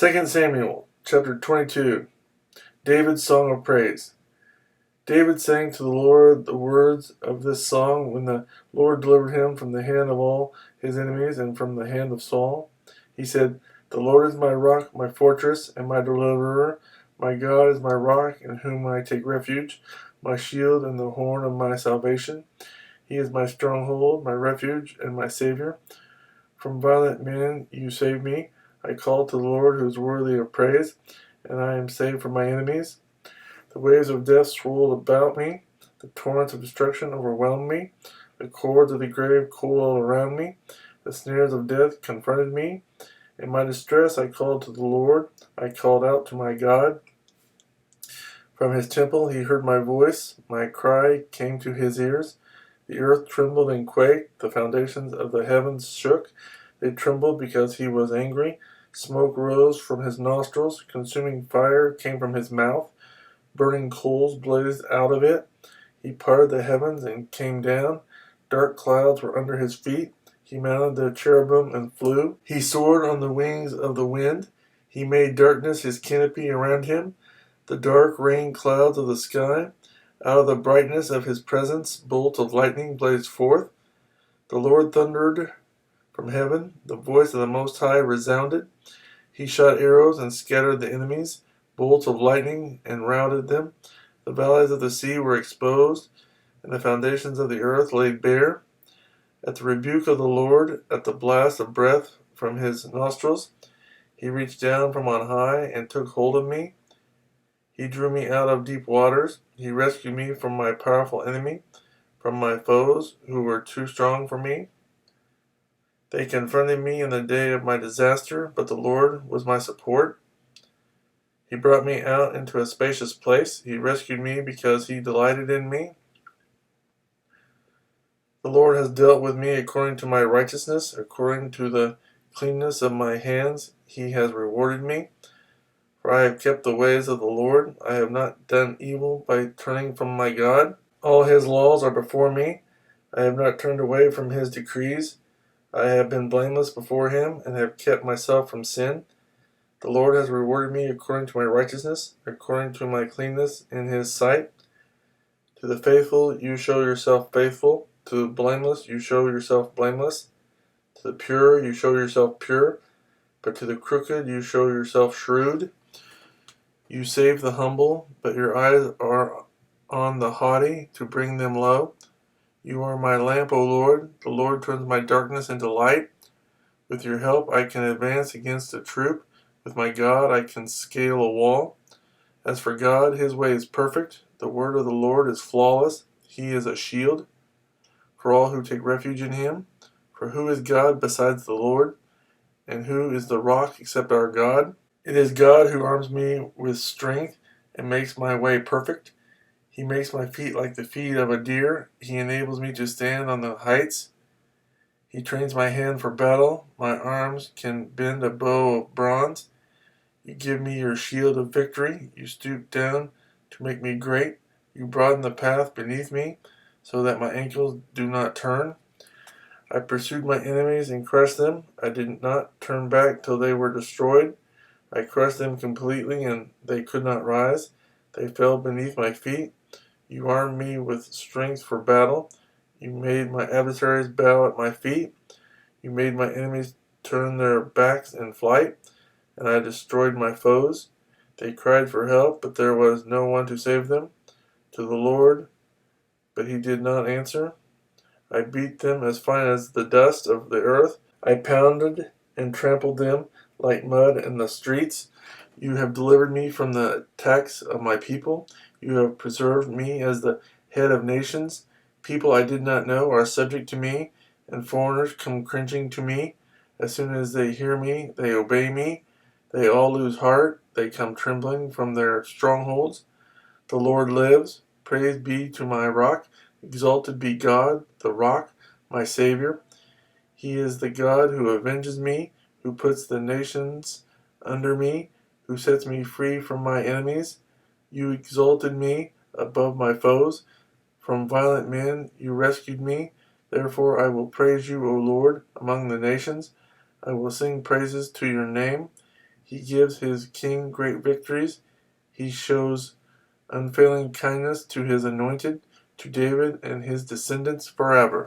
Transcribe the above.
2 Samuel chapter 22. David's Song of Praise. David sang to the Lord the words of this song when the Lord delivered him from the hand of all his enemies and from the hand of Saul. He said, "The Lord is my rock, my fortress, and my deliverer. My God is my rock, in whom I take refuge, my shield and the horn of my salvation. He is my stronghold, my refuge, and my Savior. From violent men you save me. I call to the Lord, who is worthy of praise, and I am saved from my enemies. The waves of death swirled about me. The torrents of destruction overwhelmed me. The cords of the grave coiled around me. The snares of death confronted me. In my distress I called to the Lord. I called out to my God. From his temple he heard my voice. My cry came to his ears. The earth trembled and quaked. The foundations of the heavens shook. They trembled because he was angry. Smoke rose from his nostrils. Consuming fire came from his mouth. Burning coals blazed out of it. He parted the heavens and came down. Dark clouds were under his feet. He mounted the cherubim and flew. He soared on the wings of the wind. He made darkness his canopy around him, the dark rain clouds of the sky. Out of the brightness of his presence, bolts of lightning blazed forth. The Lord thundered from heaven. The voice of the Most High resounded. He shot arrows and scattered the enemies, bolts of lightning, and routed them. The valleys of the sea were exposed, and the foundations of the earth laid bare. At the rebuke of the Lord, at the blast of breath from his nostrils, he reached down from on high and took hold of me. He drew me out of deep waters. He rescued me from my powerful enemy, from my foes who were too strong for me. They confronted me in the day of my disaster, but the Lord was my support. He brought me out into a spacious place. He rescued me because he delighted in me. The Lord has dealt with me according to my righteousness, according to the cleanness of my hands. He has rewarded me. For I have kept the ways of the Lord. I have not done evil by turning from my God. All his laws are before me. I have not turned away from his decrees. I have been blameless before him and have kept myself from sin. The Lord has rewarded me according to my righteousness, according to my cleanness in his sight. To the faithful you show yourself faithful. To the blameless you show yourself blameless. To the pure you show yourself pure. But to the crooked you show yourself shrewd. You save the humble, but your eyes are on the haughty to bring them low. You are my lamp, O Lord. The Lord turns my darkness into light. With your help I can advance against a troop. With my God I can scale a wall. As for God, his way is perfect. The word of the Lord is flawless. He is a shield for all who take refuge in him. For who is God besides the Lord? And who is the rock except our God? It is God who arms me with strength and makes my way perfect. He makes my feet like the feet of a deer. He enables me to stand on the heights. He trains my hand for battle. My arms can bend a bow of bronze. You give me your shield of victory. You stoop down to make me great. You broaden the path beneath me so that my ankles do not turn. I pursued my enemies and crushed them. I did not turn back till they were destroyed. I crushed them completely and they could not rise. They fell beneath my feet. You armed me with strength for battle. You made my adversaries bow at my feet. You made my enemies turn their backs in flight, and I destroyed my foes. They cried for help, but there was no one to save them. To the Lord, but he did not answer. I beat them as fine as the dust of the earth. I pounded and trampled them like mud in the streets. You have delivered me from the attacks of my people. You have preserved me as the head of nations. People I did not know are subject to me, and foreigners come cringing to me. As soon as they hear me, they obey me. They all lose heart. They come trembling from their strongholds. The Lord lives. Praise be to my rock. Exalted be God, the rock, my Savior. He is the God who avenges me, who puts the nations under me, who sets me free from my enemies. You exalted me above my foes. From violent men you rescued me. Therefore I will praise you, O Lord, among the nations. I will sing praises to your name He gives his king great victories. He shows unfailing kindness to his anointed, to David and his descendants forever.